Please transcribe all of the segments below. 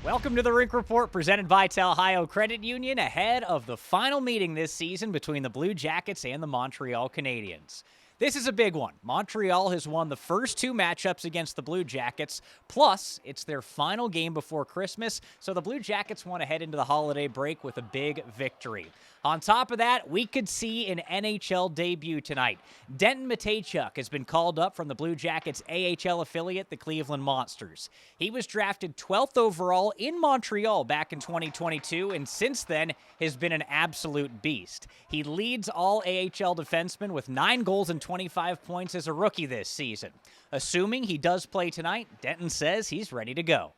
Welcome to the Rink Report, presented by Telhio Credit Union, ahead of the final meeting this season between the Blue Jackets and the Montreal Canadiens. This is a big one. Montreal has won the first two matchups against the Blue Jackets, plus it's their final game before Christmas, so the Blue Jackets want to head into the holiday break with a big victory. On top of that, we could see an NHL debut tonight. Denton Mateychuk has been called up from the Blue Jackets' AHL affiliate, the Cleveland Monsters. He was drafted 12th overall in Montreal back in 2022, and since then has been an absolute beast. He leads all AHL defensemen with 9 goals and 25 points as a rookie this season. Assuming he does play tonight, Denton says he's ready to go.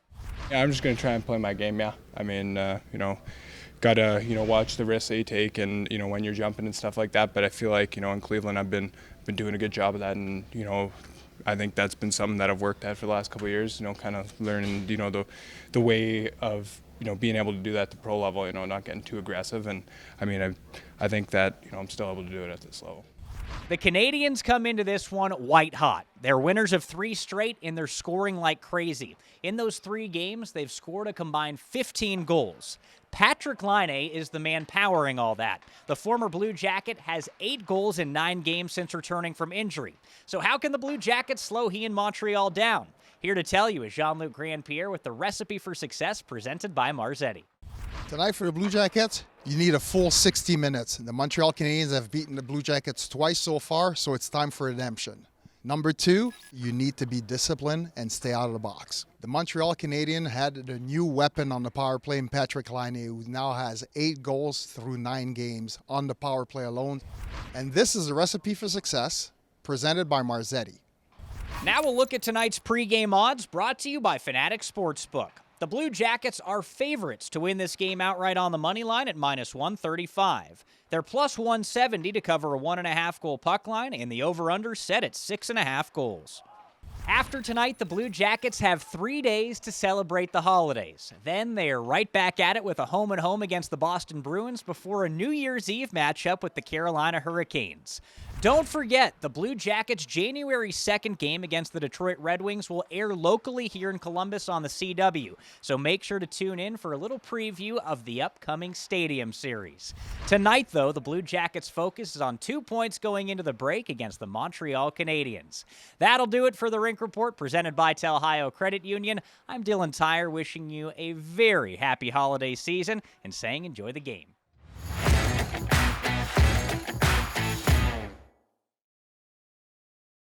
Yeah, I'm just going to try and play my game, yeah. I mean, got to, watch the risks that you take and, when you're jumping and stuff like that. But I feel like, in Cleveland, I've been doing a good job of that. And, I think that's been something that I've worked at for the last couple of years, kind of learning, the way of, being able to do that at the pro level, not getting too aggressive. And, I think that, I'm still able to do it at this level. The Canadiens come into this one white hot. They're winners of 3 straight, and they're scoring like crazy. In those 3 games, they've scored a combined 15 goals. Patrik Laine is the man powering all that. The former Blue Jacket has 8 goals in 9 games since returning from injury. So how can the Blue Jackets slow he and Montreal down? Here to tell you is Jean-Luc Grandpierre with the recipe for success presented by Marzetti. Tonight for the Blue Jackets, you need a full 60 minutes. The Montreal Canadiens have beaten the Blue Jackets twice so far, so it's time for redemption. Number 2, you need to be disciplined and stay out of the box. The Montreal Canadiens had a new weapon on the power play in Patrik Laine, who now has 8 goals through 9 games on the power play alone. And this is a recipe for success presented by Marzetti. Now we'll look at tonight's pregame odds brought to you by Fanatic Sportsbook. The Blue Jackets are favorites to win this game outright on the money line at -135. They're plus 170 to cover a 1.5 goal puck line, and the over-under set at 6.5 goals. After tonight, the Blue Jackets have 3 days to celebrate the holidays. Then they are right back at it with a home-and-home against the Boston Bruins before a New Year's Eve matchup with the Carolina Hurricanes. Don't forget, the Blue Jackets' January 2nd game against the Detroit Red Wings will air locally here in Columbus on the CW, so make sure to tune in for a little preview of the upcoming Stadium Series. Tonight, though, the Blue Jackets' focus is on 2 points going into the break against the Montreal Canadiens. That'll do it for the Rink Report presented by Telhio Credit Union. I'm Tyrer, wishing you a very happy holiday season and saying enjoy the game.